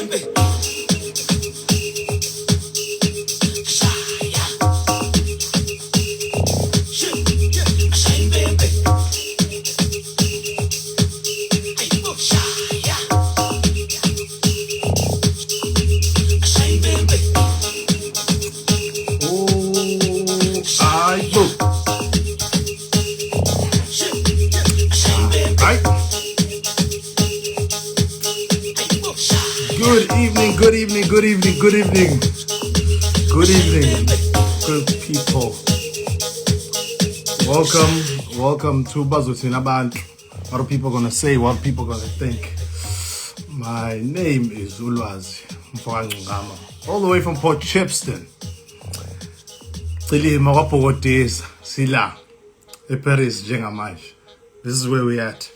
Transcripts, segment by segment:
Good evening, good people. Welcome to Bazwezweni Abantu. What are people gonna say? What are people gonna think? My name is Ulwazi Mfwangama, all the way from Port Shepstone. Sila, Paris, Jengamaj. This is where we're at.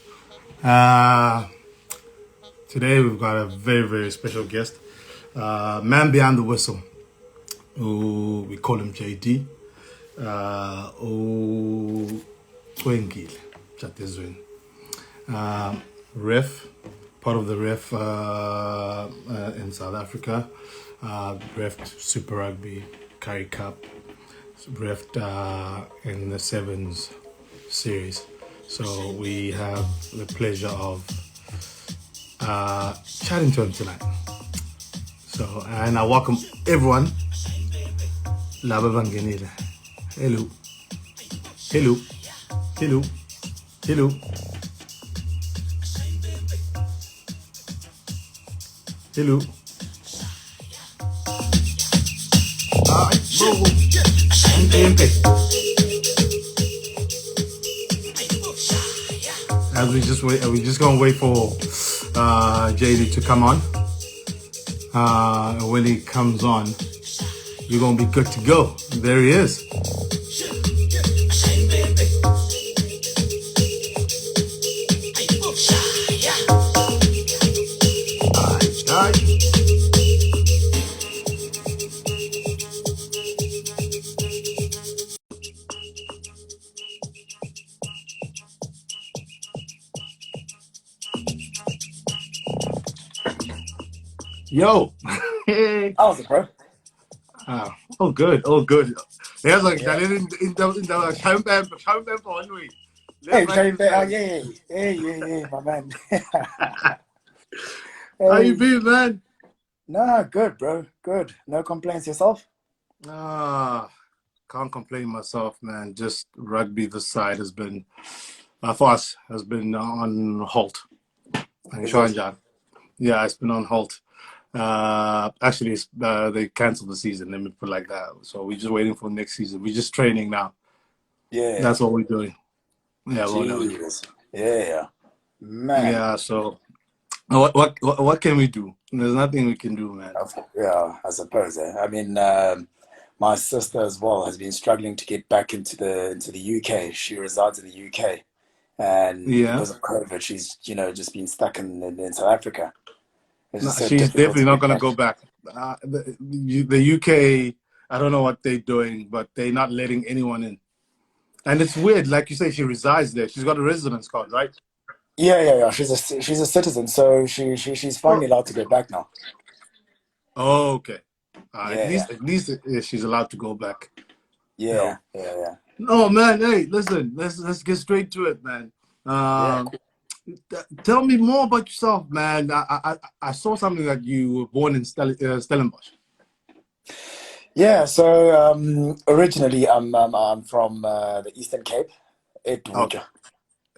Today we've got a very, very special guest. Man behind the whistle. We call him JD. Cwengile, Jadezweni. Ref, part of the ref in South Africa. Ref Super Rugby, Currie Cup. Ref in the Sevens series. So we have the pleasure of chatting to him tonight. So, and I welcome everyone. Cwengile. Hello. Hello. Hello. Hello. Hello. As we just wait, we just gonna wait for JD to come on. When he comes on, you're gonna be good to go. There he is. Yo. How's it, bro? Oh, good. There's like that in the champagne for 1 week. Yeah, my man. How you been, man? Nah, good, bro. Good. No complaints yourself? Can't complain myself, man. Just rugby this side has been, for us, has been on halt. Yeah, it's been on halt. Actually, they canceled the season. Let me put it like that. So we're just waiting for next season. We're just training now. Yeah, that's what we're doing. Yeah, yeah, man. Yeah. So what can we do? There's nothing we can do, man. Yeah, I suppose. I mean, my sister as well has been struggling to get back into the UK. She resides in the UK, and because of COVID, she's just been stuck in South Africa. No, she's definitely not going to go back. The UK, I don't know what they're doing, but they're not letting anyone in. And it's weird, like you say, she resides there. She's got a residence card, right? Yeah. She's a citizen, so she's finally allowed to go back now. Oh, okay. At least she's allowed to go back. Yeah. No, man. Hey, listen. Let's get straight to it, man. Tell me more about yourself, man. I saw something that you were born in Stellenbosch. Yeah, so originally I'm from the Eastern Cape, Okay.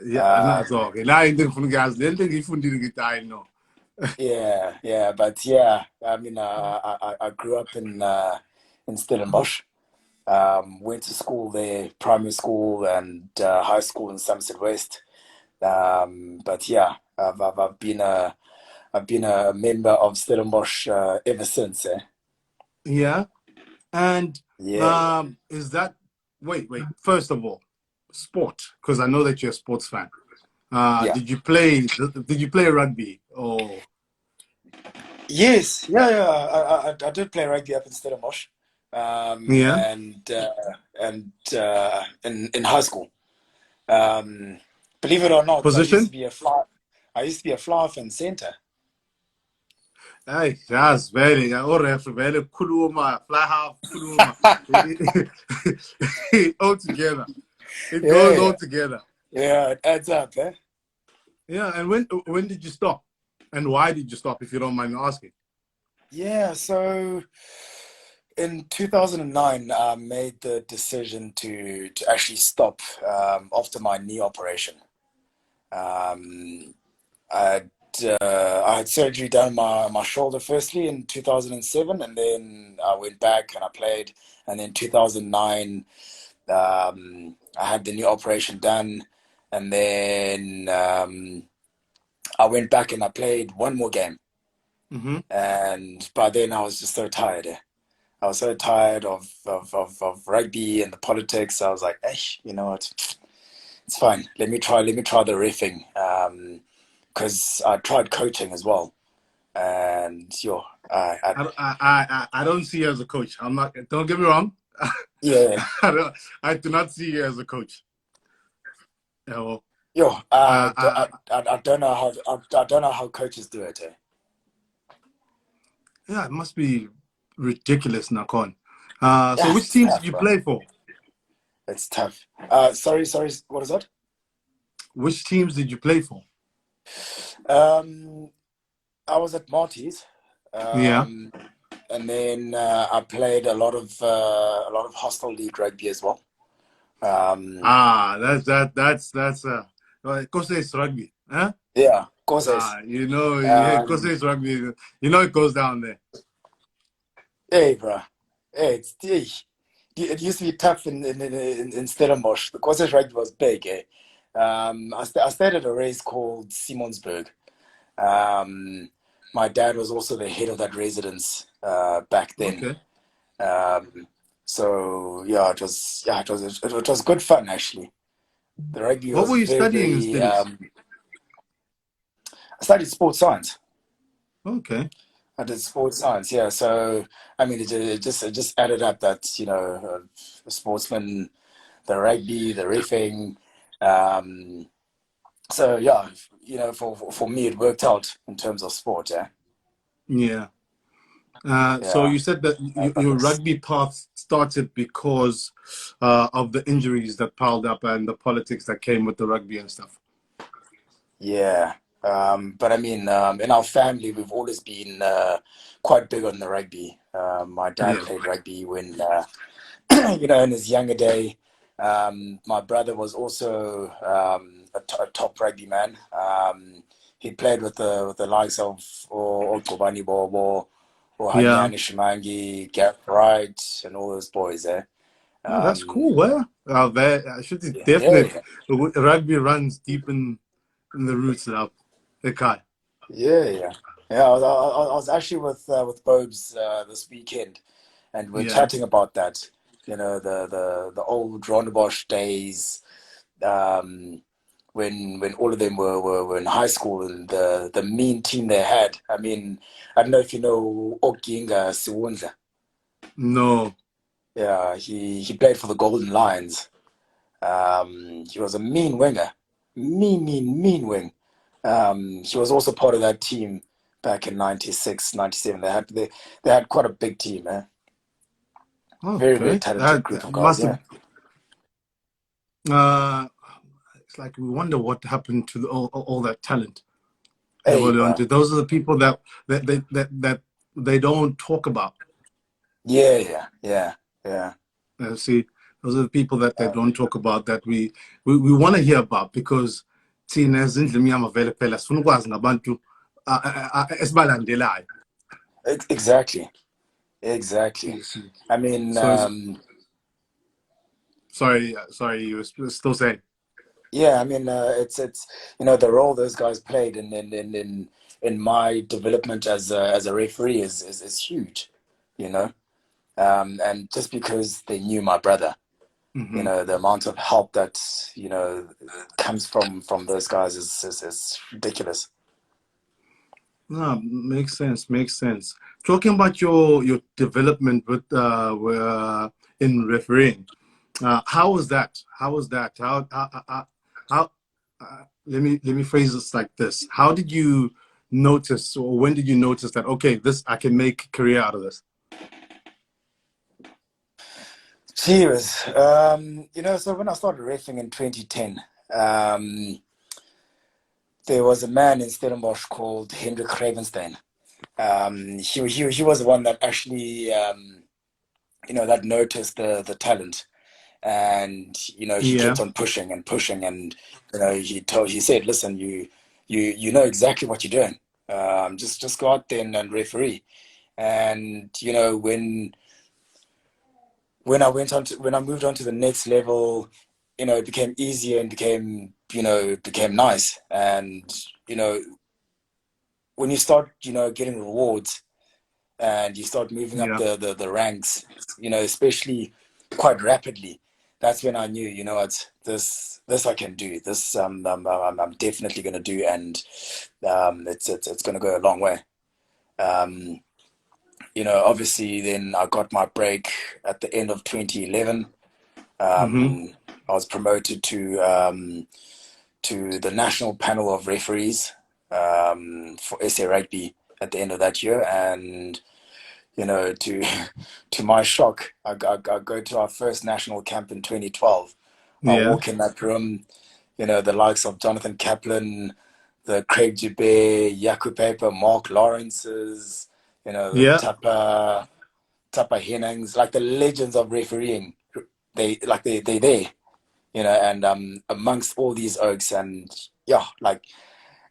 Yeah, that's okay. Now I think from guys, then you funded I know. Yeah, but yeah, I mean, I grew up in Stellenbosch. Went to school there, primary school and high school in Somerset West. But yeah, I've been a member of Stellenbosch ever since. Yeah, and is that wait? First of all, sport, because I know that you're a sports fan. Did you play rugby or? Yes, yeah. I did play rugby up in Stellenbosch. And in high school. Believe it or not, position? I used to be a fly off in center. Hey, that's very. Or if very kuluma, fly half kuluma, all together. It Yeah, goes yeah, all together. yeah. It adds up, eh? Yeah, and when did you stop, and why did you stop? If you don't mind me asking. Yeah. So in 2009, I made the decision to actually stop after my knee operation. Um, I I had surgery done on my shoulder firstly in 2007, and then I went back and I played. And then 2009, I had the new operation done, and then I went back and I played one more game. Mm-hmm. And by then, I was just so tired. I was so tired of rugby and the politics. I was like, hey, you know what? It's fine. Let me try the riffing. Because I tried coaching as well. And yo, I don't see you as a coach. I'm not. Don't get me wrong. yeah, I do not see you as a coach. Yeah, well, yo, uh, uh, I don't know how I don't know how coaches do it. Eh? yeah, it must be ridiculous, Nakon. So Yeah, which it's teams did tough, you bro. play for? It's tough. Sorry. What is that? Which teams did you play for? Um, I was at Marty's, Yeah. um, and then I played a lot of hostel league rugby as well. Um, That's Kose is rugby, huh? yeah, courses. Yeah, Kose Um, is rugby. You know it goes down there. hey, bro. Hey, it used to be tough in Stellenbosch. The courses rugby was big. Eh? I stayed at a race called Simonsburg. Um, my dad was also the head of that residence back then. Okay. Um, so it was good fun actually. The rugby What was were you very studying in very. studies? I studied sports science. Okay. I did sports science, yeah. So I mean, it just added up that a sportsman, the rugby, the riffing. Um, so yeah, for me, it worked out in terms of sport. Yeah, Yeah. So yeah. you said that your rugby path started because of the injuries that piled up and the politics that came with the rugby and stuff. Yeah. But I mean, in our family, we've always been quite big on the rugby. My dad Yeah. played rugby when, in his younger day. My brother was also a top rugby man. He played with the likes of Kobani Bobo, or Yeah. Hanyani Shimangi, Gareth Wright, and all those boys there. Oh, that's Um, cool. Well, I should be yeah, definite. yeah, Rugby runs deep in the roots of the Kai. yeah. I was actually with Bobes this weekend, and we're Yeah. chatting about that. You know, the old Rondebosch days, um, when all of them were in high school, and the mean team they had. I mean, I don't know if you know Oginga Siwundla. No. Yeah, he played for the Golden Lions. He was a mean winger, mean wing. He was also part of that team back in 96, 97. They had quite a big team, eh? Very Okay. talented group That of guys, must yeah. have. Uh, it's like we wonder what happened to all that talent Hey, early on. bro. Those are the people that they don't talk about. Yeah. See, those are the people that they Uh, don't talk about that we want to hear about because thina ezindlini yami vele phela sifuna ukwazi ngabantu esibalandelayo. exactly, exactly. You see. I mean, So sorry, you were still saying. yeah, I mean, it's the role those guys played in my development as a referee is huge, you know. And just because they knew my brother, Hmm. the amount of help that comes from those guys is ridiculous. No, makes sense. Makes sense. Talking about your development in refereeing, how was that? How was that? How let me phrase this like this. How did you notice, or when did you notice that, okay, this, I can make a career out of this? Cheers. So when I started reffing in 2010, there was a man in Stellenbosch called Hendrik Gravenstein. He was the one that actually, that noticed the talent. And, he Yeah, kept on pushing and pushing. And, he said, listen, you know exactly what you're doing. Just go out there and referee. And, when I moved on to the next level, it became easier and became nice. And when you start getting rewards and you start moving up yeah. the ranks, especially quite rapidly, that's when I knew, what, this I can do. This I'm definitely going to do. And it's going to go a long way. um Obviously, then I got my break at the end of 2011. Mm-hmm. I was promoted to the national panel of referees for SA Rugby at the end of that year. And to to my shock, I go to our first national camp in 2012. I Yeah, walk in that room, the likes of Jonathan Kaplan, the Craig Dubé, Yaku Paper, Mark Lawrence's, the yeah. Tapa Henangs, like the legends of refereeing. They're there, and amongst all these oaks. And yeah, like,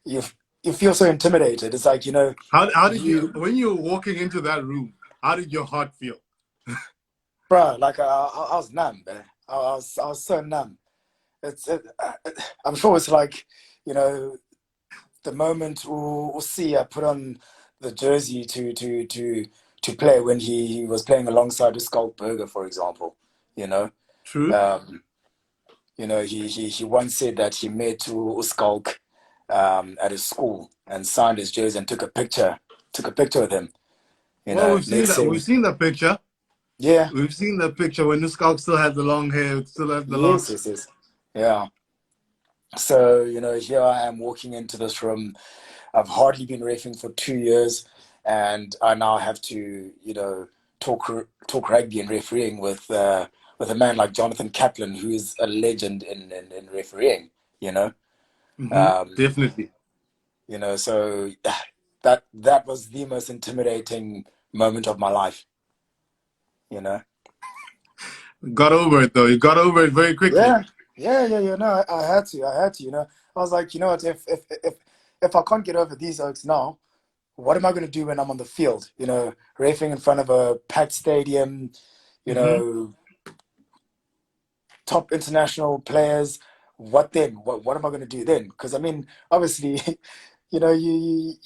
you you feel so intimidated. It's like, How did you, you, when you were walking into that room, how did your heart feel? bro, like, I was numb, man. I was so numb. I'm sure it's like, you know the moment we'll see I put on the jersey to play, when he was playing alongside Skulk Burger, for example. You know, True. um, he once said that he met Skulk at his school and signed his jersey and took a picture with him. Well, we've seen Next that. We've thing, seen the picture. yeah, We've seen the picture when Nuskal still had the long hair, still had the yes, locks. yes, yes, yeah. So, here I am walking into this room. I've hardly been reffing for 2 years, and I now have to, talk rugby and refereeing with a man like Jonathan Kaplan, who is a legend in refereeing. You know, Mm-hmm. um, Definitely. so that was the most intimidating moment of my life. You know. Got over it though. You got over it very quickly. Yeah, yeah, yeah, yeah. No, I had to. I had to. I was like, what? If I can't get over these oaks now, what am I going to do when I'm on the field? Racing in front of a packed stadium, you Mm-hmm. know, top international players. What then? What am I going to do then? Because I mean, obviously, you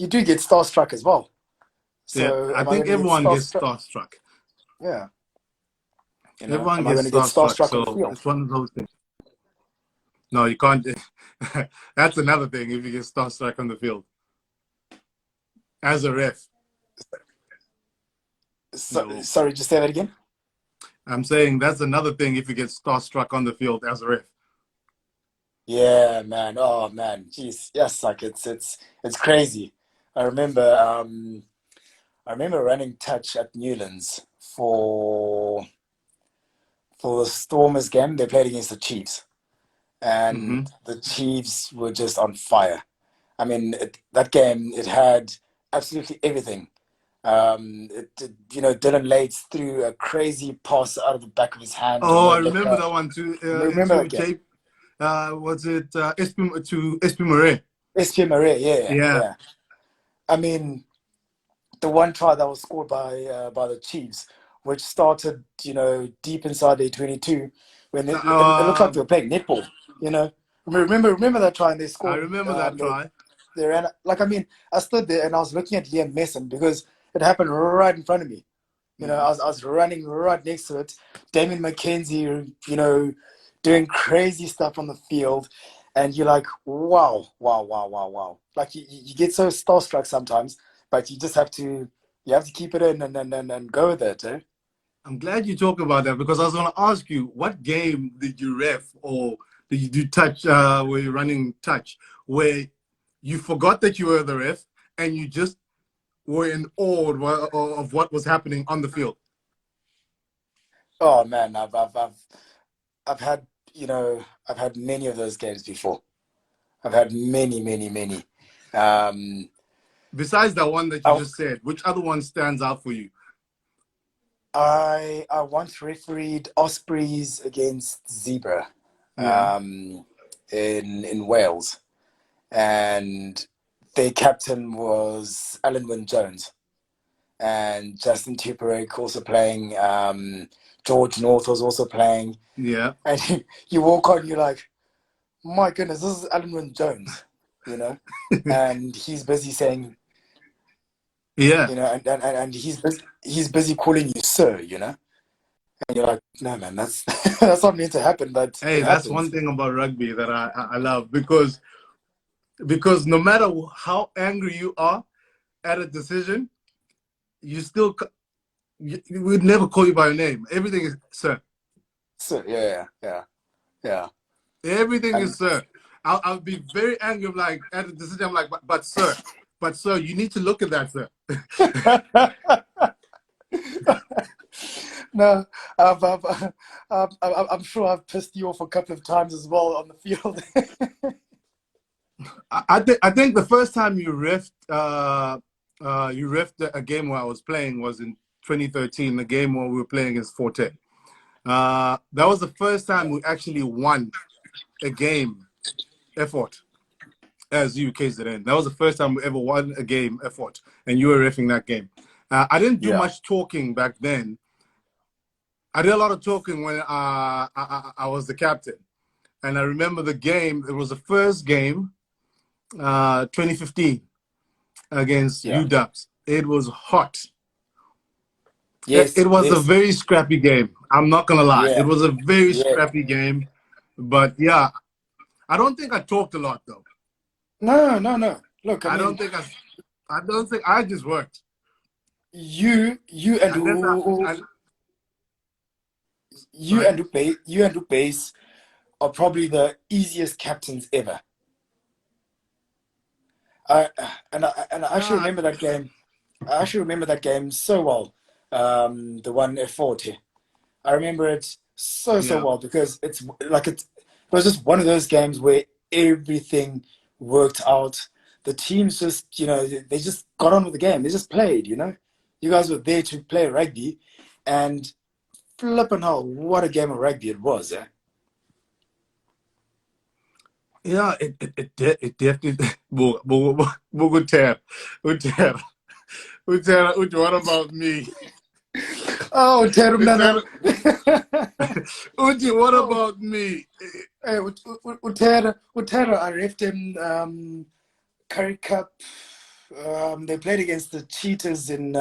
do get starstruck as well. Yeah, So I am I going think to get everyone gets starstruck? starstruck. Yeah, Everyone am I going gets to get starstruck. starstruck on the So field? it's one of those things. No, you can't. That's another thing. If you get starstruck on the field as a ref, you. Sorry, just say that again. I'm saying that's another thing. If you get starstruck on the field as a ref. Yeah, man. Oh, man. Jeez. Yes, like it's crazy. I remember um I remember running touch at Newlands for the Stormers game. They played against the Chiefs, and Mm-hmm. the Chiefs were just on fire. I mean, that game, it had absolutely everything. Dylan Lates threw a crazy pass out of the back of his hand with Oh, no I remember looker. that one too. Remember Into that game? J. Was it to SP Murray? SPM Maria, yeah, Yeah. yeah. I mean, the one try that was scored by the Chiefs, which started, deep inside their 22, when it looked like they were playing netball. You know, remember that try, and they I scored. remember that try. They ran, like, I mean, I stood there and I was looking at Liam Messon because it happened right in front of me. Mm-hmm. I was running right next to it. Damien McKenzie, doing crazy stuff on the field. And you're like, wow, wow, wow, wow, wow. Like, you get so starstruck sometimes, but you have to keep it in and go with it, eh? I'm glad you talk about that because I was going to ask you, what game did you ref or did you do touch, where you're running touch, where you forgot that you were the ref and you just were in awe of what was happening on the field? Oh man, I've had, I've had many of those games before. I've had many, many, many. Um, Besides that one that you I, just said, which other one stands out for you? I once refereed Ospreys against Zebra, Yeah, in Wales, and their captain was Alan Wynne-Jones, and Justin Tuperek also playing. George North was also playing, yeah, and you walk on, you're like, my goodness, this is Alan Wynne-Jones, you know, and he's busy saying, yeah. and he's busy calling you sir, and you're like, no man, that's that's not meant to happen, but Hey, it that's one happens. thing about rugby that I love, because no matter how angry you are at a decision, you still we would never call you by your name. Everything is sir. So yeah. Everything And is sir. I'll be very angry. I'm like at a decision. I'm like, but sir, you need to look at that, sir. no, I'm sure I've pissed you off a couple of times as well on the field. I think the first time you refed a game where I was playing was in 2013. The game where we were playing against Forte. That was the first time we actually won a game effort as UKZN. That was the first time we ever won a game effort, and you were reffing that game. I didn't do Yeah, much talking back then. I did a lot of talking when I was the captain. And I remember the game, it was the first game, 2015, against yeah. UWs. It was hot. Yes, It was a yes, very scrappy game. I'm not going to lie. It yeah, was a very yeah. scrappy game. But yeah, I don't think I talked a lot, though. No, no, no. Look, I I mean, don't think I just worked. you and Unless I sorry? You and Upace are probably the easiest captains ever. I and I actually Uh, remember that game. I actually remember that game so well. The one at Forte. I remember it so yeah. well because it was just one of those games where everything worked out. The teams just, they just got on with the game. They just played. You guys were there to play rugby, and flipping hell, what a game of rugby it was, eh? Yeah, it definitely. Utera, Utera, Utera, what about me? Oh, Utera, Terumnana. Uti, what Oh, about me? Utera, I left him Curry Cup. They played against the Cheetahs in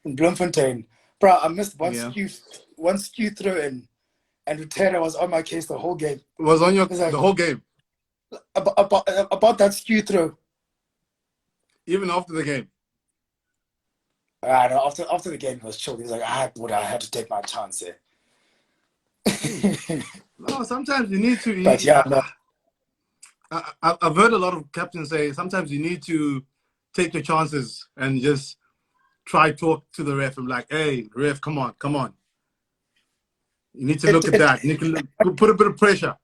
Bloemfontein. Bro, I missed Yeah, one skew throw in, and Utera was on my case the whole game. it was on He's the like, whole game, about that skew throw. even after the game. I know, after the game, he was chilled. He was like, I had to take my chance here. No, sometimes you need to. But yeah, no, I've heard a lot of captains say sometimes you need to take your chances and just try talk to the ref and be like, hey, ref, come on, come on. You need to it, look at it that. You need to put a bit of pressure.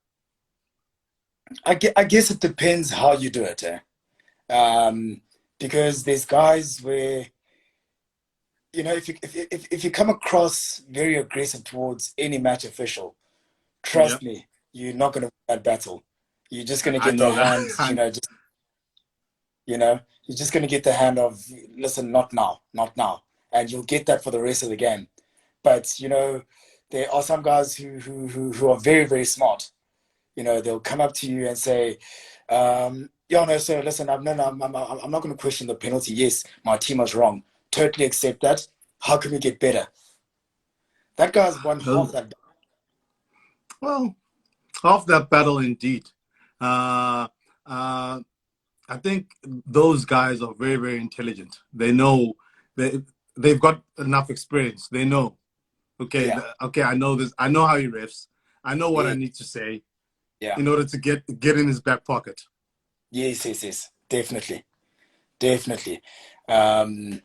I guess it depends how you do it, eh? Because there's guys where, if you come across very aggressive towards any match official, Yeah, trust me, you're not going to win that battle. You're just going to I get the know hand, that. you're just going to get the hand of, listen, not now, not now. And you'll get that for the rest of the game. But, there are some guys who are very, very smart. They'll come up to you and say, yeah, no, sir, listen, I'm not going to question the penalty. Yes, my team was wrong. Totally accept that. How can we get better? That guy's won half Those, that. well, half that battle indeed. Uh, uh, I think those guys are very, very intelligent. They know they they've got enough experience. They know. Okay, Yeah, okay, I know this. I know how he riffs. I know what I yeah, need to say yeah. in order to get in his back pocket. Yes, yes, yes. Definitely. definitely. Um,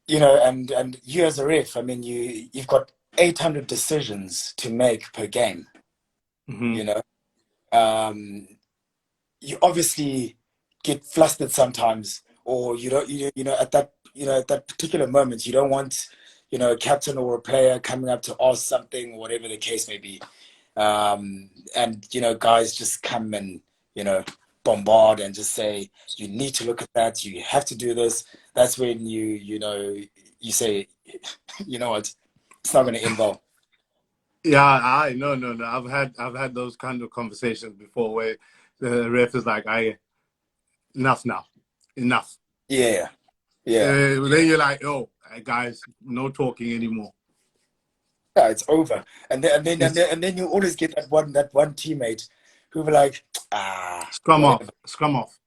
and you as a ref, I mean, you've got 800 decisions to make per game. Hmm. You know, um, you obviously get flustered sometimes, or you don't, at that particular moment, you don't want, a captain or a player coming up to ask something, whatever the case may be. And guys just come and you know bombard and just say you need to look at that, you have to do this. That's when you say, you know what, it's not going to end well. Yeah, I no, no, no. I've had those kind of conversations before where the ref is like, "I enough now, enough." Yeah, yeah, Then you're like, "Oh, guys, no talking anymore." yeah, it's over. It's And then you always get that one teammate who be like, scrum whatever. off, scrum off,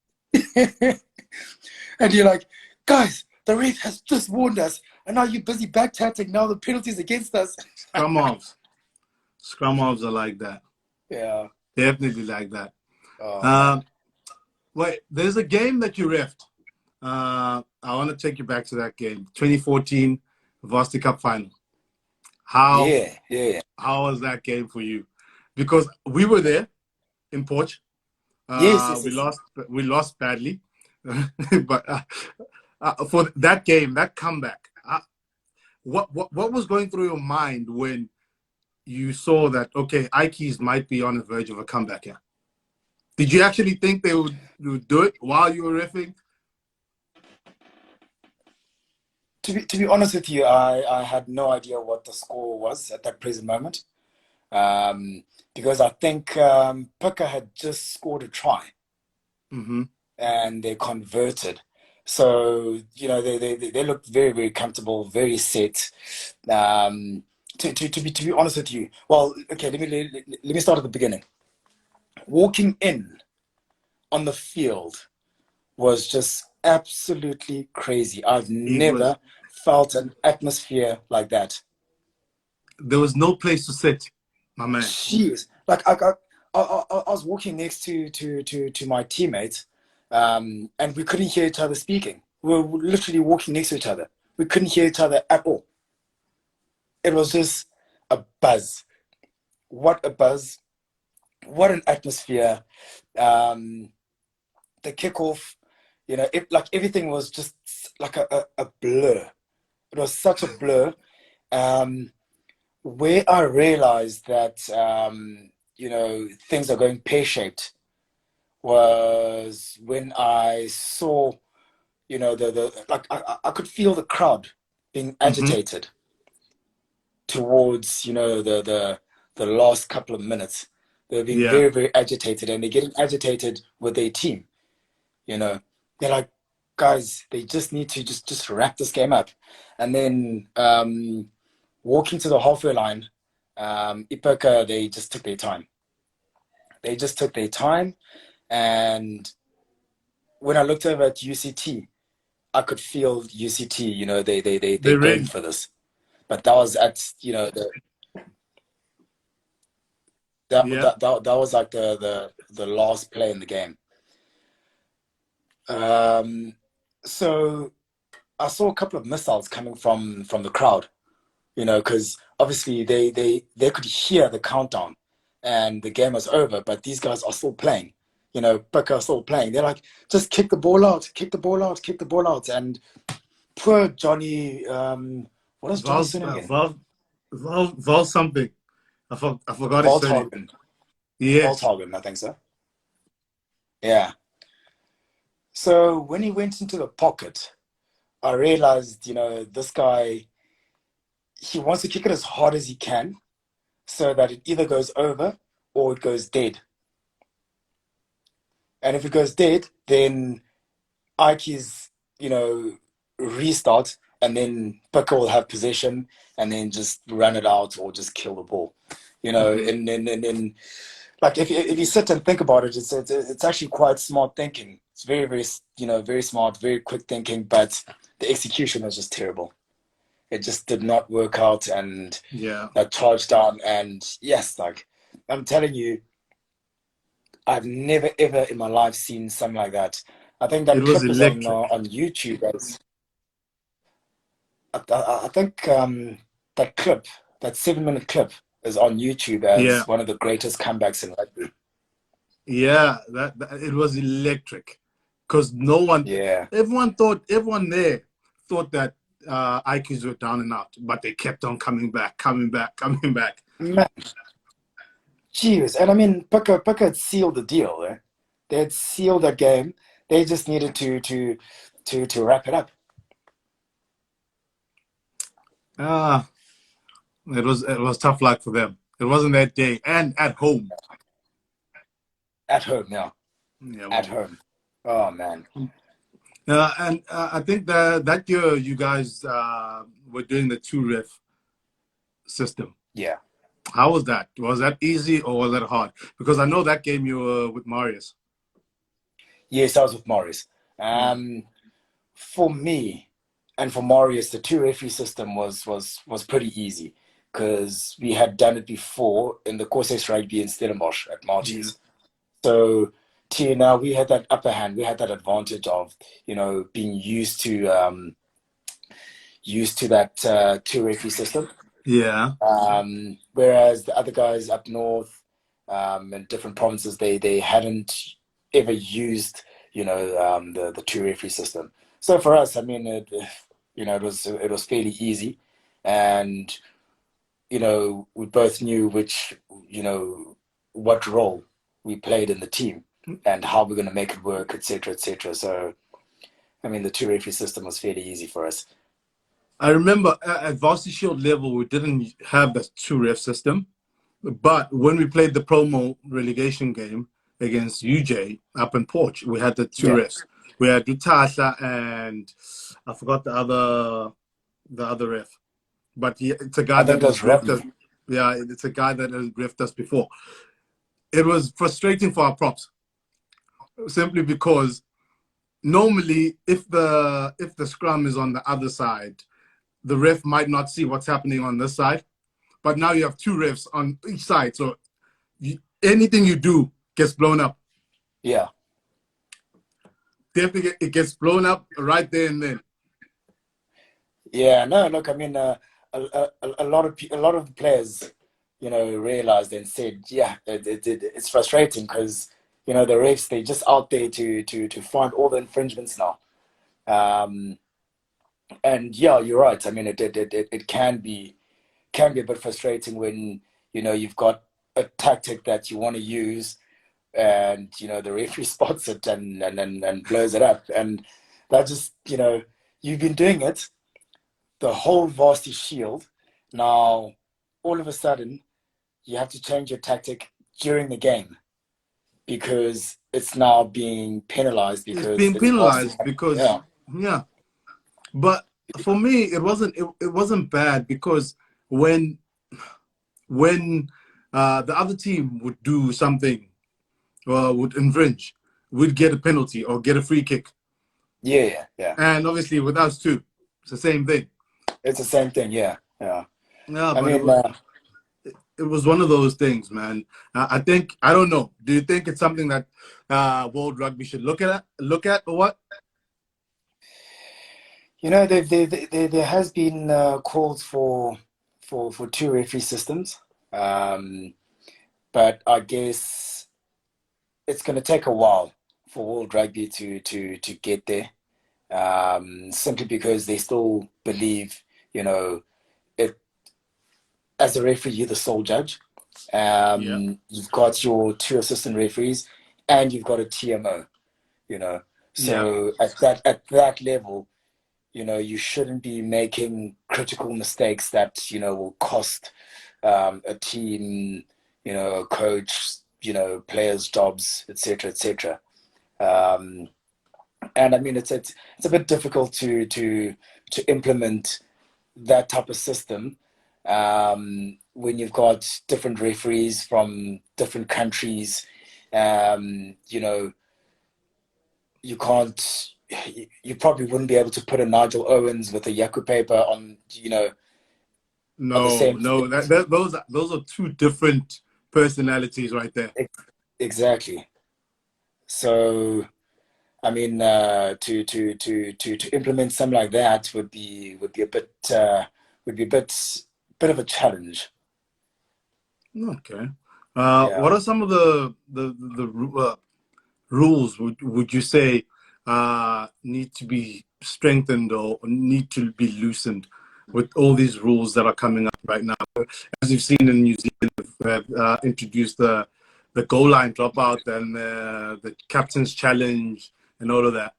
And you're like, guys, the ref has just warned us, and now you're busy back chatting. Now the penalty's against us. scrum offs. Scrum offs are like that. Yeah. Definitely like that. Oh man. Um, Wait, there's a game that you riffed. I want to take you back to that game, 2014 Varsity Cup final. How Yeah, yeah. how was that game for you? Because we were there in Porch. Yes, yes, We yes. lost badly, but for that game, that comeback, what was going through your mind when you saw that okay, Ikes might be on the verge of a comeback here? Did you actually think they would do it while you were riffing? To be honest with you, I had no idea what the score was at that present moment. Um, because I think Puka had just scored a try Mm-hmm. and they converted. So, they looked very, very comfortable, very set. Um, to be honest with you, well, okay, let me start at the beginning. Walking in on the field was just absolutely crazy. I've It was never felt an atmosphere like that. there was no place to sit, my man. Jeez, like I was walking next to my teammates, and we couldn't hear each other speaking. We were literally walking next to each other. We couldn't hear each other at all. It was just a buzz. What a buzz! What an atmosphere! Um, the kickoff, like everything was just like a blur. It was such a blur. Um, where I realized that things are going pear-shaped was when I saw, the like I could feel the crowd being Mm-hmm. agitated towards, the last couple of minutes. They're being Yeah, very, very agitated, and they're getting agitated with their team. You know, they're like, guys, they just need to just wrap this game up. And then walking to the halfway line, Ipoka, they just took their time. They just took their time, and when I looked over at UCT, I could feel UCT. They're they going ready. for this. But that was at Yeah, that was like the last play in the game. Um, so I saw a couple of missiles coming from the crowd. Because obviously they could hear the countdown and the game was over, but these guys are still playing. Baka are still playing. They're like, just kick the ball out, kick the ball out, kick the ball out. And poor Johnny, what is Johnny's Val, surname again? Val something. I forgot his surname. Volthagen. Yes, Volthagen, I think so. Yeah. So when he went into the pocket, I realized, this guy, he wants to kick it as hard as he can so that it either goes over or it goes dead. And if it goes dead, then Ike's, restart, and then Booker will have possession and then just run it out or just kill the ball. hmm And like if you sit and think about it, it's actually quite smart thinking. It's very, very, very smart, very quick thinking, but the execution was just terrible. It just did not work out, and yeah. that charge down. And yes, like I'm telling you, I've never ever in my life seen something like that. I think It that was clip is electric. on YouTube. As I think that clip, that 7 minute clip, is on YouTube Yeah, as one of the greatest comebacks in rugby. yeah, that it was electric because no one, Yeah, everyone there thought that IQs were down and out, but they kept on coming back, coming back, coming back. man, cheers. And I mean, Puka had sealed the deal. Eh? They had sealed that game. They just needed to wrap it up Ah, it was tough luck for them. It wasn't that day, and at home. at home now. Yeah, At well, home. Oh man. and I think that year you guys were doing the two ref system. Yeah. How was that? Was that easy or was that hard? Because I know that game you were with Marius. Yes, I was with Morris. Yeah. For me and for Marius, the two referee system was pretty easy because we had done it before in the Courses Rugby in Stellenbosch at Yeah. Marty's. So till now we had that upper hand, we had that advantage of, being used to that two referee system. Yeah. Whereas the other guys up north, in different provinces, they hadn't ever used, the two referee system. So for us, I mean, it was fairly easy, and we both knew what role we played in the team and how we're going to make it work, etc., etc. So I mean, the two referee system was fairly easy for us. I remember at Varsity Shield level, we didn't have the two ref system. But when we played the promo relegation game against UJ up in Porch, we had the two Yeah, refs. We had Dutasha and I forgot the other ref. But it's a guy I that think it has was refed us. Rodney. Yeah, it's a guy that has refed us before. It was frustrating for our props simply because normally if the scrum is on the other side, the ref might not see what's happening on this side. But now you have two refs on each side, so anything you do gets blown up. Yeah. Definitely, it gets blown up right there and then. Yeah, no, look, I mean, a lot of the players, realized and said, yeah, it's frustrating because the refs, they're just out there to find all the infringements now. Um, and yeah, you're right. I mean, it can be a bit frustrating when you've got a tactic that you want to use, and the referee spots it and blows it up, and that just you've been doing it the whole Varsity Shield. Now, all of a sudden, you have to change your tactic during the game because it's now being penalized It's because being it's Varsity. penalized because Yeah, yeah. But for me, it wasn't bad because when when the other team would do something or would infringe, we'd get a penalty or get a free kick. yeah, yeah, yeah. And obviously with us too, it's the same thing. It's the same thing. Yeah, yeah. Yeah, I but mean, it was one of those things, man. I think I don't know. Do you think it's something that World Rugby should look at or what? there has been calls for two referee systems, um, but I guess it's going to take a while for World Rugby to get there. Simply because they still believe, it, as a referee, you're the sole judge. Yeah, You've got your two assistant referees, and you've got a TMO. You know, yeah, so at that level, you shouldn't be making critical mistakes that will cost a team, a coach, players' jobs, etc., etc. Um, and I mean, it's a bit difficult to implement that type of system when you've got different referees from different countries. You know, you can't. You probably wouldn't be able to put a Nigel Owens with a Yaku paper on the no, same. no. Those are two different personalities right there. Exactly. So I mean, to implement something like that would be a would be a bit of a challenge. Okay. What Yeah. are some of rules would you say need to be strengthened or need to be loosened with all these rules that are coming up right now? As you've seen in New Zealand, they have introduced the goal line dropout and the captain's challenge and all of that.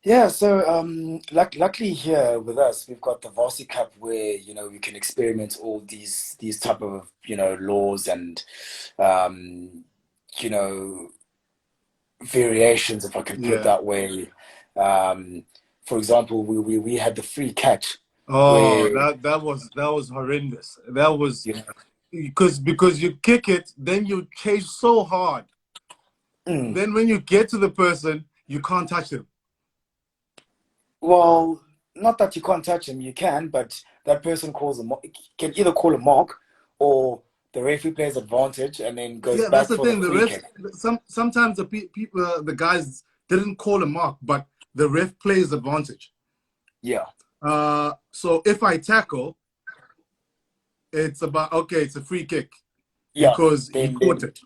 Yeah, so luckily here with us, we've got the Varsity Cup where, we can experiment all these type of, laws and um, you know, variations, if I can put it Yeah. that way. Um, for example, we had the free catch Oh, where, that was horrendous. That was you know, because you kick it, then you chase so hard. mm, Then when you get to the person, you can't touch them. well, not that you can't touch him, you can, but that person can either call a mark or the referee plays advantage and then goes Yeah, that's back the for the thing. The free refs kick. sometimes people the guys didn't call a mark, but the ref plays advantage. Yeah, So if I tackle, it's about okay, it's a free kick yeah. because he Then caught then it.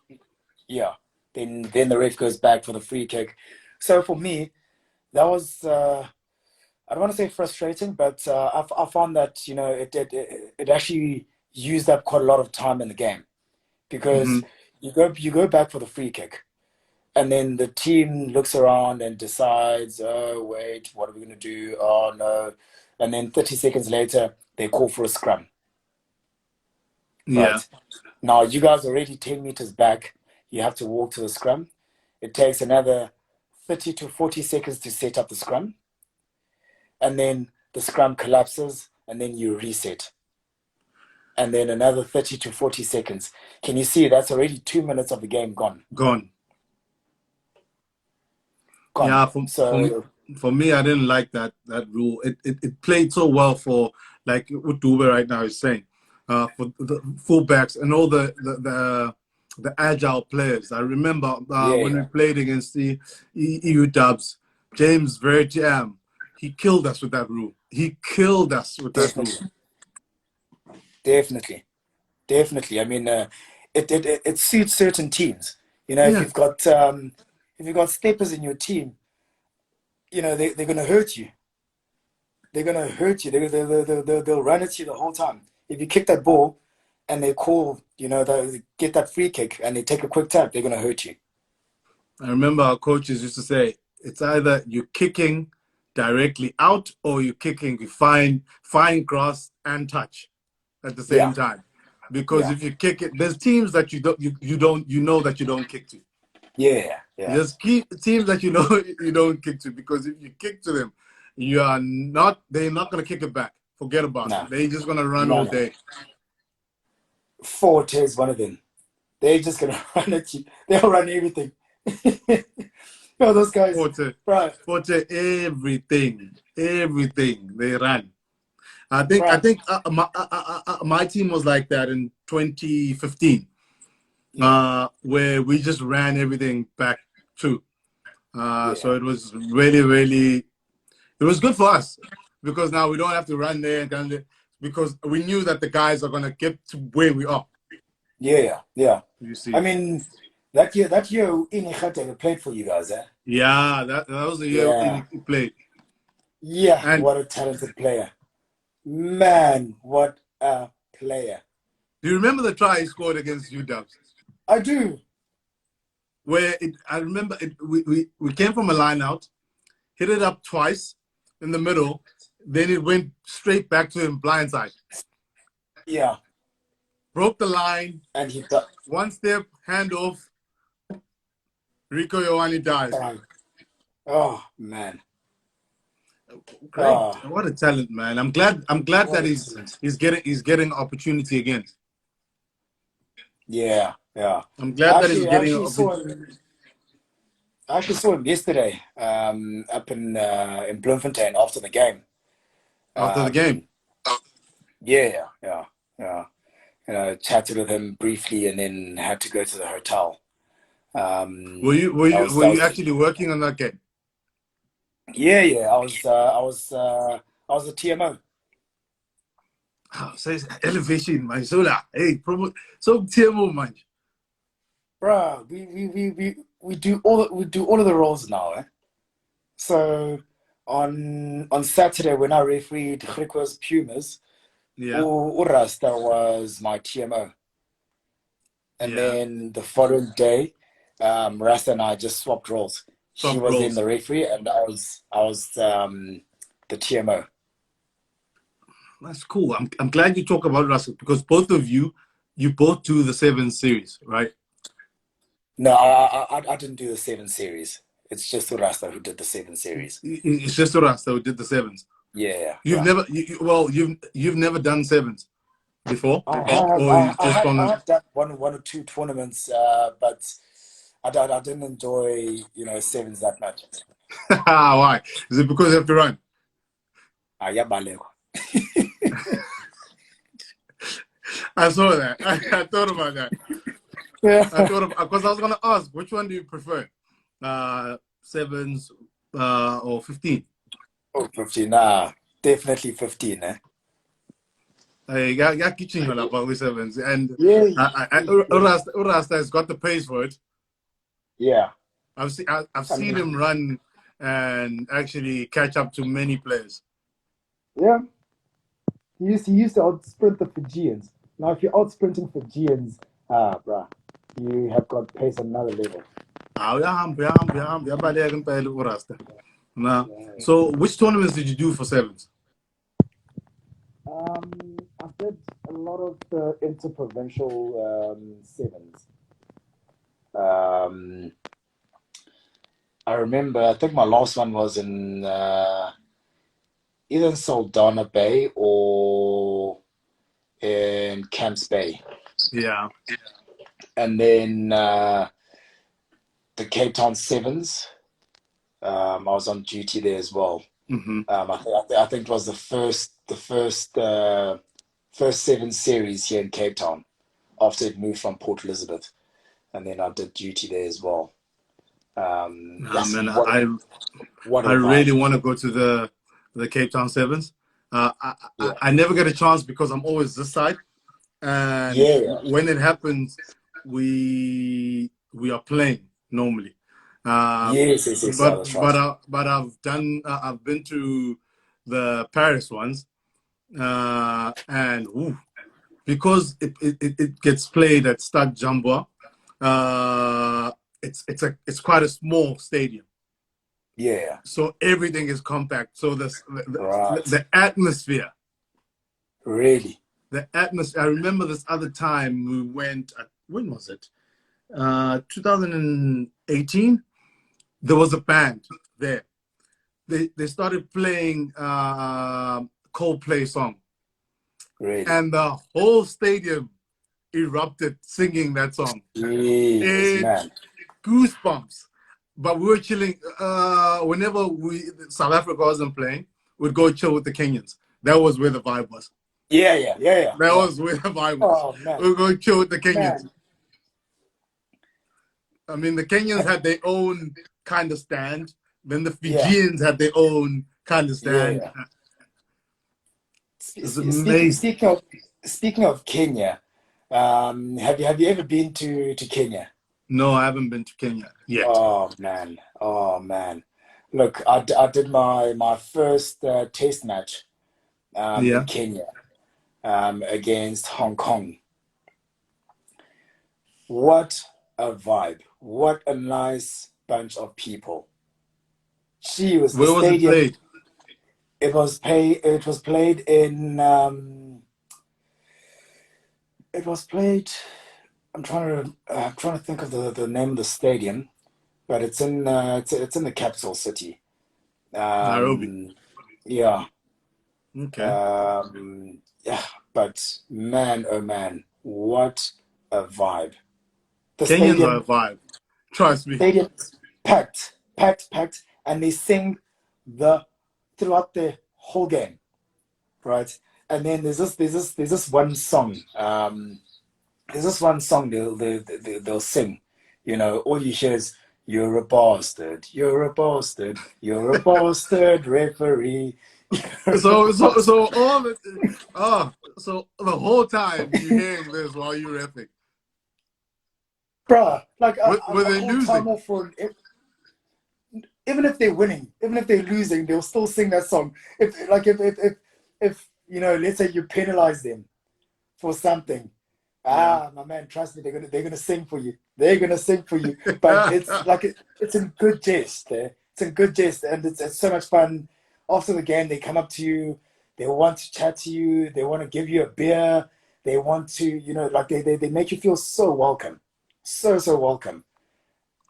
yeah, then the ref goes back for the free kick. So for me, that was I don't want to say frustrating, but I found that it actually used up quite a lot of time in the game Hmm. because you go back for the free kick, and then the team looks around and decides, oh wait, what are we going to do? Oh no, and then 30 seconds later they call for a scrum. Yeah, Right now, you guys are already 10 meters back. You have to walk to the scrum. It takes another 30 to 40 seconds to set up the scrum, and then the scrum collapses, and then you reset and then another 30 to 40 seconds. Can you see that's already 2 minutes of the game gone? gone. Gone. Yeah, So, for me, I didn't like that rule. It played so well for like what Dube right now is saying, for the fullbacks and all the agile players. I remember yeah, when we yeah, played against the EU Dubs, James Vertiam, he killed us with that rule. He killed us with that rule. definitely, definitely, definitely. I mean, it suits certain teams. If Yeah, you've got steppers in your team, they're going to hurt you. They're going to hurt you. They'll run at you the whole time. If you kick that ball and they call, they get that free kick and they take a quick tap, they're going to hurt you. I remember our coaches used to say it's either you're kicking directly out or you're kicking fine cross and touch at the same Yeah, time. Because yeah, if you kick it, there's teams that you know that you don't kick to. yeah, yeah. There's teams that you know you don't kick to because if you kick to them, they're not gonna kick it back. Forget about it. No, They're just gonna run no, all no. day. Forte is one of them. They're just gonna run at you. They'll run everything. Those guys, Forte, right, Forte, everything they run. I right. think my team was like that in 2015, Yeah, where we just ran everything back too. So yeah, it was really, really, it was good for us because now we don't have to run there because we knew that the guys are gonna get to where we are. yeah, yeah. You I see, mean, that year, Inihate played for you guys, eh? yeah, that was the year Yeah, he played. yeah. And What a talented player, man! What a player. do you remember the try he scored against UW? I do. I remember we came from a line out, hit it up twice in the middle, then it went straight back to him blindside. Yeah, Broke the line, and he got. one step, handoff, Rico Ioane dived. Oh man. Great. Oh, What a talent, man. I'm glad what that a he's talent. he's getting he's getting opportunity again. Yeah, yeah. I'm glad I that he's actually, I getting actually saw him. I actually saw him yesterday, up in Bloemfontein after the game. after the game. Um, yeah, yeah, yeah. Chatted with him briefly, and then had to go to the hotel. Were you were That you was were that you was actually working on that game? yeah. I was a TMO. Ah, says elevation, man. So that hey, promo so TMO, man. Bruh, we do all of the roles now, eh? So on Saturday when I refereed Griquas Pumas, Yeah, Rasta was my TMO. And yeah. then the following day, Rasta and I just swapped roles. He Soft was in rolls. the referee and I was the TMO. That's cool. I'm glad you talk about Russell because both of you both do the seven series, right? No, I didn't do the seven series. It's just Rasta who did the seven series. It's just Rasta who did the sevens. Yeah, You've yeah. never well you've never done sevens before, or you just I on have done one or two tournaments, but I didn't enjoy, sevens that much. why? Is it because you have to run? Yeah, Baleko. I saw that. I thought about that. Yeah. I thought of because I was gonna ask which one do you prefer, sevens or 15? Oh, 15. Nah, definitely 15, eh? I got kitchen on about with sevens, and Yeah, Urasta has got the pace for it. yeah. I've I seen mean, him run and actually catch up to many players. Yeah, he used to outsprint the Fijians. Now, if you're outsprinting Fijians, bruh, you have got pace on another level. Uyahamba impela uRasta. Nah. Yeah. So which tournaments did you do for sevens? I did a lot of the interprovincial sevens. um, I remember, I think my last one was in either in Saldanha Bay or in Camps Bay. Yeah. And then the Cape Town Sevens, I was on duty there as well. Mm-hmm. I think it was the first seven series here in Cape Town after it moved from Port Elizabeth, and then I did duty there as well. Nah, Yes, man, what I a vibe! really want to go to the Cape Town Sevens. Yeah, I never get a chance because I'm always this side, and yeah, when it happens, we are playing normally. Uh, yeah. but That's but right. I've been to the Paris ones, and ooh, because it gets played at Stade Jambwa. Uh, it's quite a small stadium, Yeah, so everything is compact. So right. the atmosphere, Really. the atmosphere. I remember this other time we went. When was it? 2018. There was a band there. They started playing Coldplay song, Really. and the whole stadium erupted singing that song. Yes, It man. goosebumps. But we were chilling. Whenever South Africa wasn't playing, we'd go chill with the Kenyans. That was where the vibe was. That Yeah. was where the vibe was. Oh man, We would go chill with the Kenyans. man. I mean, the Kenyans had their own kind of stand. Then the Yeah, Fijians had their own kind of stand. yeah. It's Speaking amazing. speaking of Kenya, have you ever been to Kenya? No, I haven't been to Kenya yet. Oh man, oh man. Look, I did my first test match in Yeah. Kenya against Hong Kong. What a vibe! What a nice bunch of people. She was the Where was it stadium. played? It was played in it was played. I'm trying to think of the name of the stadium, but it's in the capital city. Nairobi. Um, yeah, Okay. yeah. But man, oh man, what a vibe! The Kenyans are a stadium, vibe. Trust me. stadium, packed, and they sing the throughout the whole game, right? And then there's this one song. There's this one song they'll sing. You know, all you hear is, "You're a bastard, you're a bastard, you're a bastard, referee." So all the so the whole time you hearing this while you rapping. Bruh, like Were I'm they all time losing? off for even if they're winning, even if they're losing, they'll still sing that song. If you know, let's say you penalize them for something. Yeah. My man, trust me, they're gonna sing for you. They're gonna sing for you. But it's like it's in good jest. It's in good jest, and it's so much fun. After the game, they come up to you. They want to chat to you. They want to give you a beer. They want to, you know, like they make you feel so welcome, so welcome.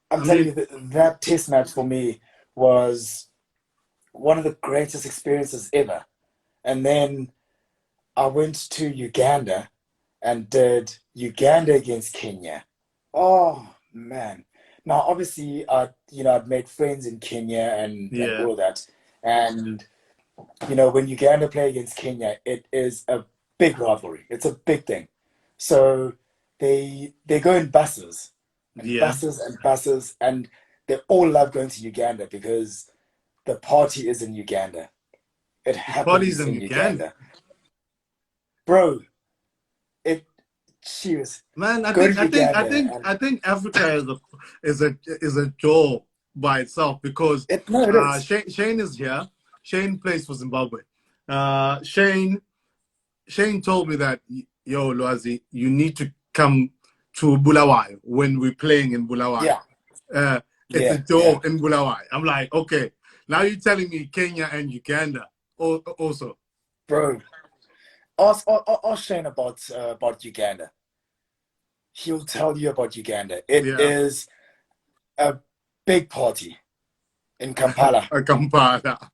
I'm I telling mean, you that test match for me was one of the greatest experiences ever. And then I went to Uganda and did Uganda against Kenya. Oh man. Now obviously I'd made friends in Kenya and yeah. all of that. And when Uganda play against Kenya, it is a big rivalry. It's a big thing. So they go in buses and Yeah. buses and buses, and they all love going to Uganda because the party is in Uganda. It The party's happens in in Uganda. Uganda. Bro, it cheers. Man, I Go think to I think I Uganda think and I think Africa is a jaw by itself because it is. Shane is here. Shane plays for Zimbabwe. Shane told me that, yo, Loazi, you need to come to Bulawayo when we're playing in Bulawayo. Yeah, It's a yeah. jaw in Bulawayo. I'm like, okay, now you're telling me Kenya and Uganda also. Bro, ask Shane about Uganda. He'll tell you about Uganda. It Yeah. is a big party in Kampala. Kampala.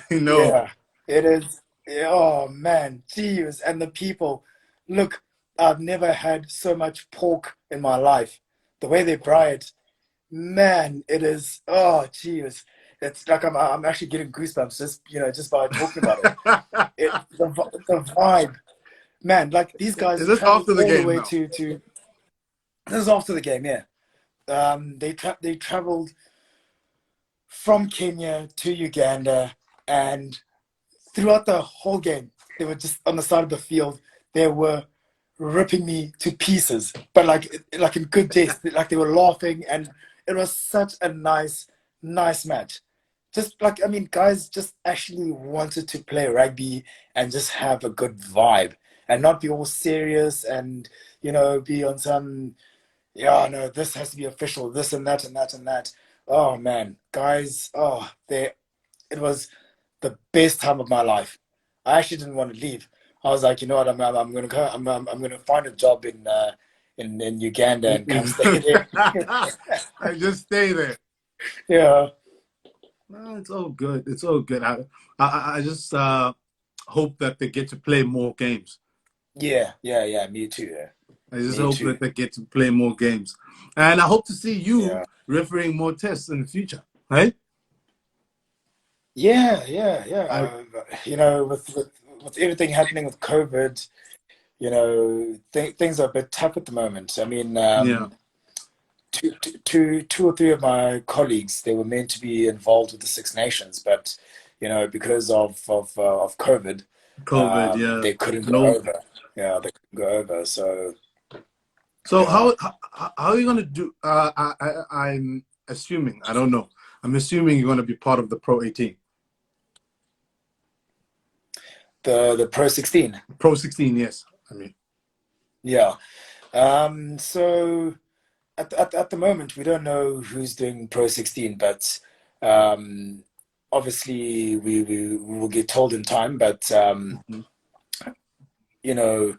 You know. Yeah, it is. Oh man, jeez. And the people, look, I've never had so much pork in my life. The way they fry it, man, it is. Oh, jeez. It's like I'm actually getting goosebumps just by talking about it. The vibe, man. Like these Is guys this traveled after the all the game way now? to. This is after the game, yeah. They traveled from Kenya to Uganda, and throughout the whole game, they were just on the side of the field. They were ripping me to pieces, but like in good taste. Like they were laughing, and it was such a nice match. Just like I mean, guys just actually wanted to play rugby and just have a good vibe and not be all serious and be on some yeah, no, this has to be official, this and that and that and that. Oh man, guys, it was the best time of my life. I actually didn't want to leave. I was like, you know what, I'm gonna go. I'm gonna find a job in Uganda and come stay there. I just stay there. Yeah, No, it's all good. It's all good. I just hope that they get to play more games. yeah. Me too. Yeah. I just Me hope too. that they get to play more games, and I hope to see you Yeah, refereeing more tests in the future. Right? yeah. I With everything happening with COVID, things are a bit tough at the moment. I mean, yeah. two or three of my colleagues, they were meant to be involved with the Six Nations, but because of COVID, COVID. Yeah. they couldn't go No. over. Yeah, they couldn't go over. So So yeah, how are you gonna do? I'm assuming. I don't know. I'm assuming you're gonna be part of the Pro 18, the Pro 16. Pro 16. Yes. I mean, Yeah. So at the moment, we don't know who's doing Pro 16, but um, obviously we will get told in time. But mhm. you know,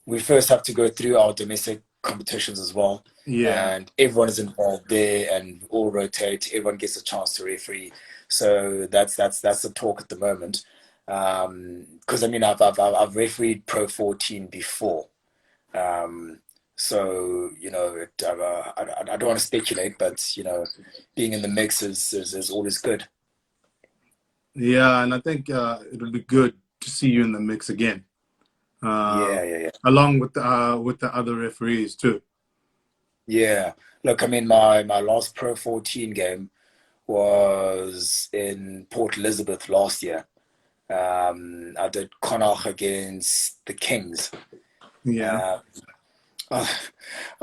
we first have to go through our domestic competitions as well. Yeah. And everyone is involved there and all rotate. Everyone gets a chance to referee. So that's the talk at the moment. Because I mean, I've refereed Pro 14 before. Um, so I don't want to speculate, but being in the mix is always good. Yeah, and I think it'll be good to see you in the mix again, uh, Yeah. along with the other referees too. Yeah. Look, I mean, my last Pro 14 game was in Port Elizabeth last year. I did Connacht against the Kings. Yeah. Uh, I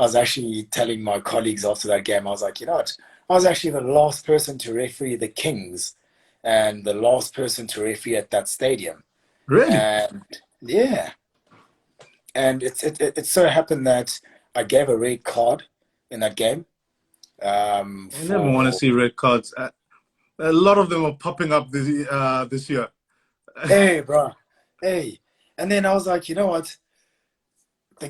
was actually telling my colleagues after that game, I was like, you know what? I was actually the last person to referee the Kings and the last person to referee at that stadium. Really? And yeah, and it so happened that I gave a red card in that game. I never want to For see red cards. A lot of them are popping up this year. hey, bro, hey, and then I was like, you know what? The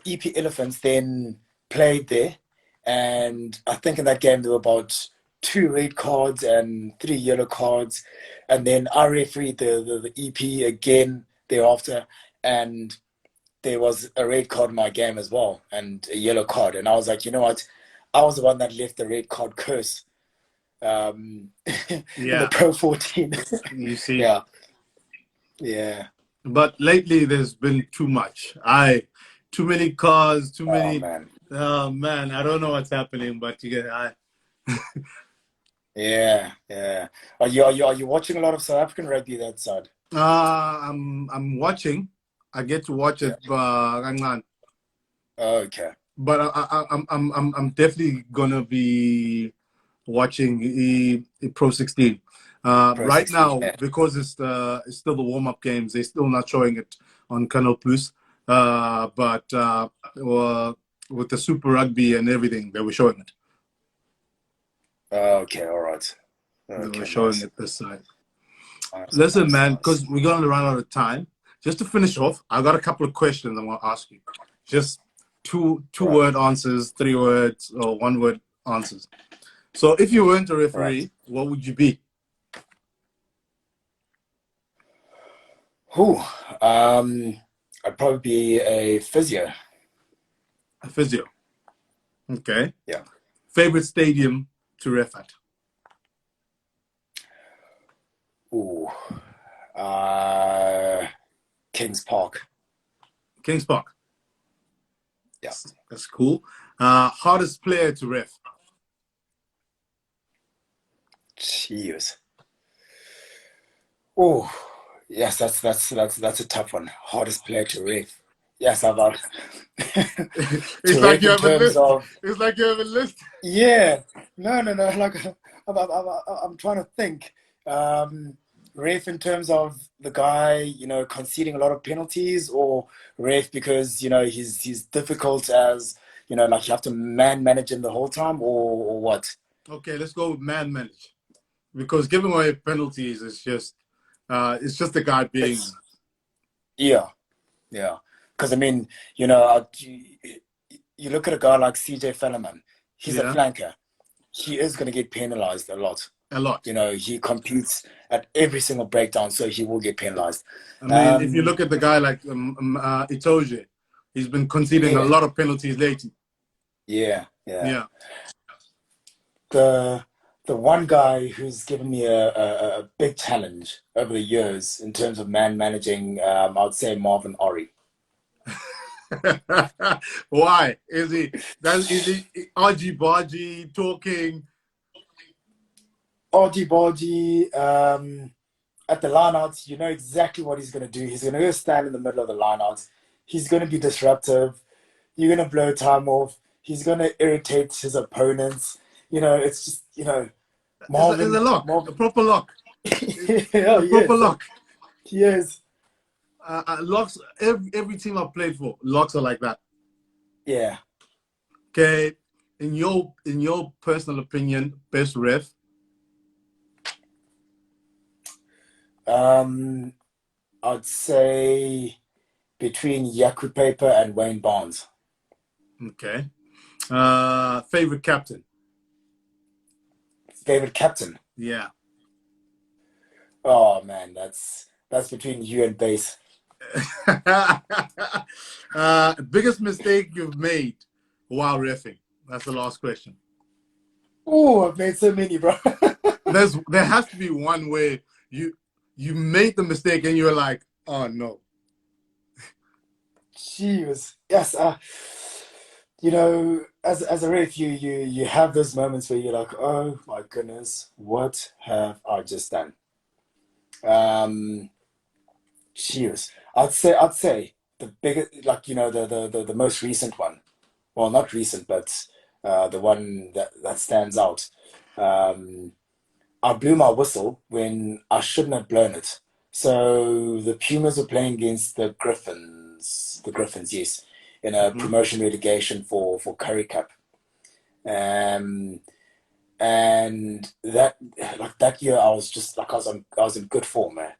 EP Elephants then played there, and I think in that game there were about two red cards and three yellow cards, and then I refereed the EP again thereafter, and there was a red card in my game as well and a yellow card, and I was like, you know what, I was the one that left the red card curse in the Yeah, Pro 14. you see. Yeah, yeah. But lately, there's been too much. Too many cars, too Oh many. man. Oh man, I don't know what's happening, but Yeah, yeah. Are you watching a lot of South African rugby that side? I'm watching. I get to watch Yeah. it, Rangan. Okay. But I'm definitely gonna be watching Pro 16. Pro Right 16. now, Yeah. because it's still the warm up games, they're still not showing it on Canal Plus. But well, with the Super Rugby and everything, they were showing it. Okay, all right. They were Okay, showing nice. it this side. Nice, Listen, nice, man, nice. because we're gonna run out of time. Just to finish off, I got a couple of questions I want to ask you. Just two Right, word answers, 3 words, or 1 word answers. So, if you weren't a right. referee, what would you be? Who? I'd probably be a physio. A physio. Okay. Yeah. Favorite stadium to ref at? Ooh. Uh, Kings Park. Kings Park. Yeah. That's cool. Hardest player to ref? Cheers. Oh, yes, that's a tough one. Hardest player to ref. Yes, I've It's to like ref you in have a terms list. of. It's like you have a list. Yeah, no. Like, I'm trying to think. Ref in terms of the guy, conceding a lot of penalties, or ref because he's difficult as like you have to manage him the whole time, or what? Okay, let's go with man manage. Because giving away penalties is just it's just the guy being. It's yeah, yeah. Because I mean, you look at a guy like CJ Fellman. He's a Yeah, flanker. He is going to get penalized a lot. a lot. He competes at every single breakdown, so he will get penalized. I mean, if you Um, look at the guy like Itoje, he's been conceding a yeah, lot of penalties lately. yeah, yeah. Yeah. The the one guy who's given me a big challenge over the years in terms of man managing, I'd say Marvin Ori. Why is he argy bargy talking? Argy bargy, at the lineouts, you know exactly what he's going to do. He's going to go stand in the middle of the lineouts. He's going to be disruptive. You're going to blow time off. He's going to irritate his opponents. It's just, It's a Marvin, lock, a Marvin. proper lock, Oh, a proper yes. lock. Yes. Locks. Every team I've played for, locks are like that. Yeah. Okay, in your personal opinion, best ref. Um, I'd say between Yaku Paper and Wayne Barnes. Okay. Favorite captain. Favorite captain. Yeah. Oh man, that's between you and Base. Biggest mistake you've made while refing. That's the last question. Oh, I've made so many, bro. There has to be one where you made the mistake and you're like, oh no. Jeez. Yes. you know, as a ref, you have those moments where you're like, oh my goodness, what have I just done? Um, Cheers. I'd say the biggest, like, the most recent one. Well, not recent, but the one that stands out. Um, I blew my whistle when I shouldn't have blown it. So the Pumas were playing against the Griffins. The Griffins, yes, in a Hmm. promotion relegation for Curry Cup. Um, and that year, I was just like I was in good form, man.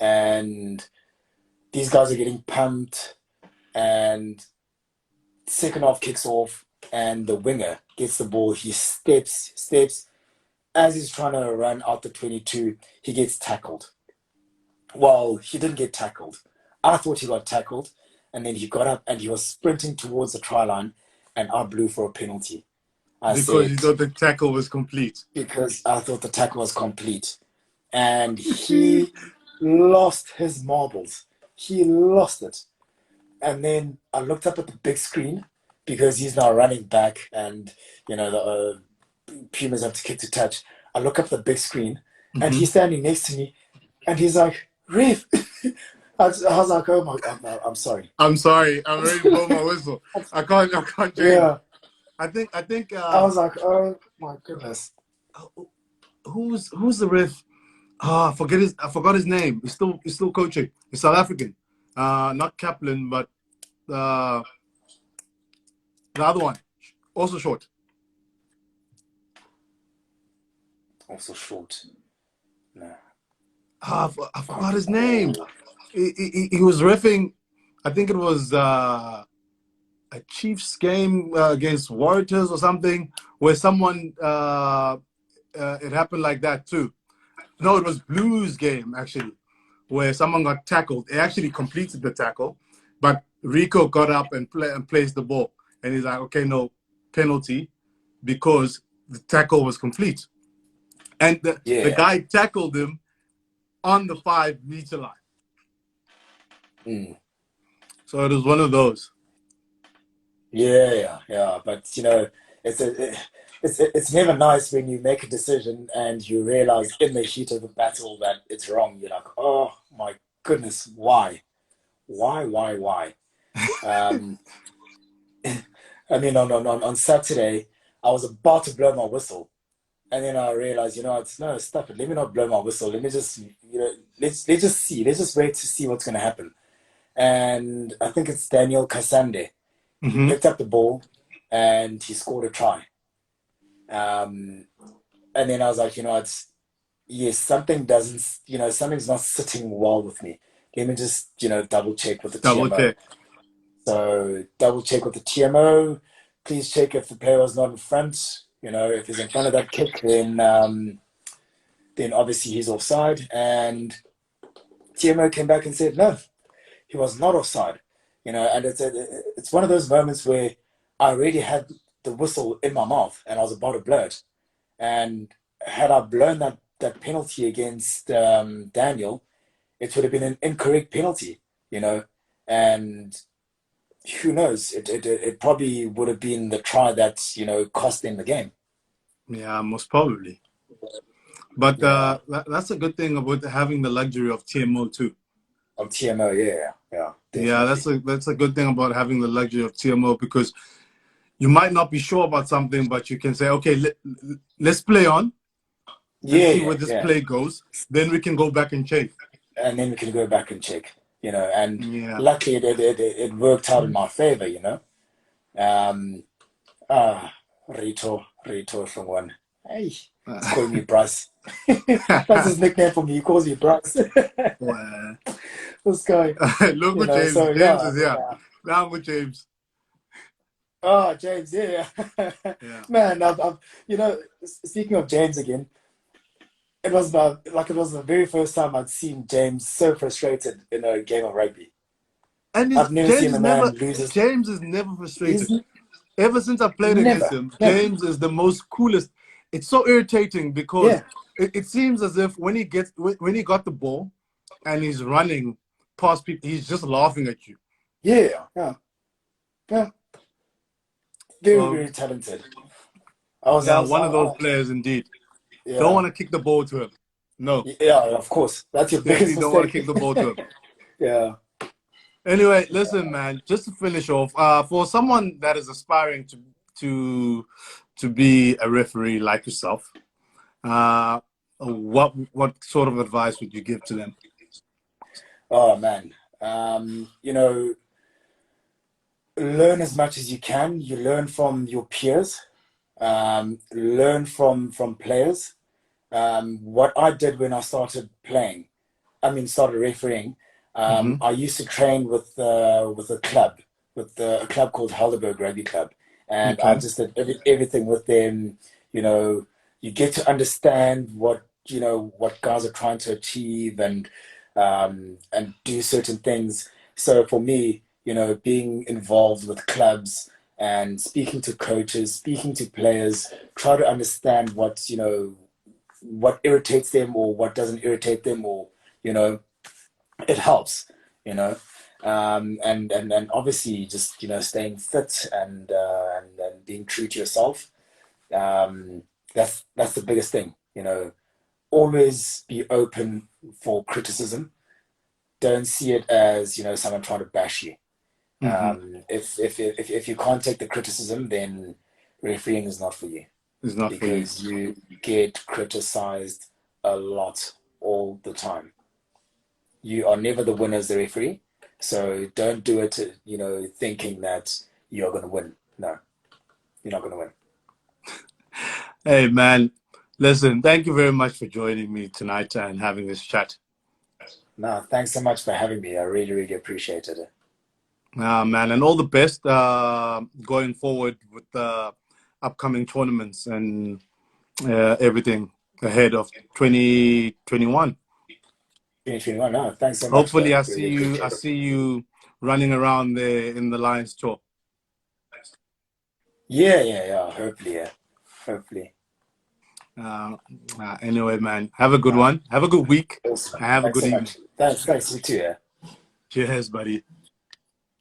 And these guys are getting pumped, and second half kicks off, and the winger gets the ball. He steps as he's trying to run out the 22. He gets tackled. Well, he didn't get tackled. I thought he got tackled, and then he got up and he was sprinting towards the try line, and I blew for a penalty. I Because you said, thought the tackle was complete. because I thought the tackle was complete. And he lost his marbles. He lost it. And then I looked up at the big screen because he's now running back, and the Pumas have to kick to touch. I look up at the big screen, and Hmm. he's standing next to me, and he's like, "Ref." I was like, "Oh my, I'm sorry." I'm sorry. I'm ready to blow my whistle. I can't change. Yeah, I think I was like, "Oh my goodness." who's the ref? I forgot his name. He's still coaching. He's South African. Not Kaplan, but uh, the other one, also short. Also short. No, I can't forgot his name. recall. He was refing. I think it was a Chiefs game against Warriors or something, where someone it happened like that too. No, it was Blues game actually, where someone got tackled. He actually completed the tackle, but Rico got up and placed the ball, and he's like, "Okay, no penalty because the tackle was complete." And the Yeah. guy tackled him on the 5 meter line. Mm. So it was one of those. Yeah. But it's it's never nice when you make a decision and you realize in the heat of the battle that it's wrong. You're like, oh my goodness, why? Um, I mean, on Saturday, I was about to blow my whistle, and then I realized, it's no, stop it. Let me not blow my whistle. Let me just, let's just see. Let's just wait to see what's going to happen. And I think it's Daniel Kasande. He Hmm. picked up the ball and he scored a try. Um, and then I was like, it's yes, something doesn't, something's not sitting well with me. Let me just, double check with the Double TMO. check. So double check with the TMO. Please check if the player was not in front. If he's in front of that kick, then obviously he's offside. And TMO came back and said no, he was not offside. And it's one of those moments where I already had the whistle in my mouth and I was about to blow it. And had I blown that penalty against Daniel, it would have been an incorrect penalty, you know. And who knows? It probably would have been the try that cost them the game. Yeah, most probably. But Yeah, that's a good thing about having the luxury of TMO too. of TMO. Yeah, Yeah, definitely. that's a good thing about having the luxury of TMO because you might not be sure about something, but you can say, okay, let's play on and see where this Yeah. play goes. Then we can go back and check. And then we can go back and check. And Yeah. luckily it worked out in my favor. Um, Rito from one. Hey, he's calling me Bryce. That's his nickname for me. He calls me Bryce. Well, This guy, look at James. So James yeah, I is mean, here. Now with James. oh, James, yeah. Yeah. Man, speaking of James again, it was the very first time I'd seen James so frustrated in a game of rugby. And I've never James seen is a never man lose his. James is never frustrated. He's Ever since I played against never, him, never. James is the most coolest. It's so irritating because Yeah, it seems as if when he got the ball and he's running past people, he's just laughing at you. yeah. Very, Well, very talented. I was, I yeah, was, one of those players indeed. Don't yeah, want to kick the ball to him. No, yeah, of course. That's your definitely biggest don't want to mistake. kick the ball to him. Yeah. Anyway, listen, man. Just to finish off, for someone that is aspiring to to be a referee like yourself, what sort of advice would you give to them? Oh man. You know, learn as much as you can. You learn from your peers. Learn from players. What I did when I started playing, started refereeing. Hmm. I used to train with a club, with a club called Helderberg Rugby Club, and I Okay. just did everything with them. You know, you get to understand what guys are trying to achieve and do certain things. So for me, being involved with clubs and speaking to coaches, speaking to players, try to understand what irritates them or what doesn't irritate them, or you know it helps, you know and obviously just staying fit and being true to yourself. That's the biggest thing. Always be open for criticism. Don't see it as someone trying to bash you. Hmm. If you can't take the criticism, then refereeing is not for you, It's not for you. because you get criticized a lot all the time. You are never the winner as the referee. So don't do it, thinking that you're going to win. No, you're not going to win. Hey, man. Listen, thank you very much for joining me tonight and having this chat. No, thanks so much for having me. I really, really appreciated it. Man, and all the best going forward with the upcoming tournaments and everything ahead of 2021. 2021. No, thanks so much, Hopefully, bro. Really I appreciate it. see you running around there in the Lions tour. Yeah, yeah, yeah. Hopefully, yeah. Hopefully. Uh, anyway, man, have a good No, one. Have a good week. awesome. And have a Thanks good so evening. much. Thanks, you too, yeah. Cheers, buddy.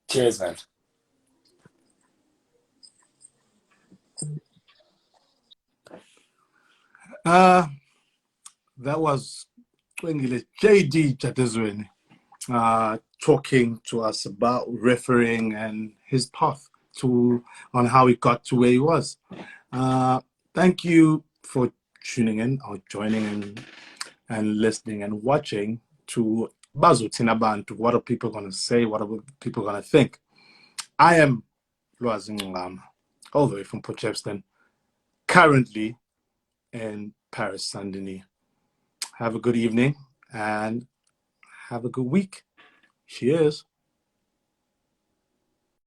Cheers, man. Uh, that was Cwengile JD Jadezweni talking to us about refereeing and his path to on how he got to where he was. Uh, thank you for tuning in or joining in and listening and watching to Bazuthina Bantu. What are people going to say? What are people going to think? I am Lwazi Ngama, all the way from Potchefstroom, currently in Paris, Saint-Denis. Have a good evening and have a good week. Cheers.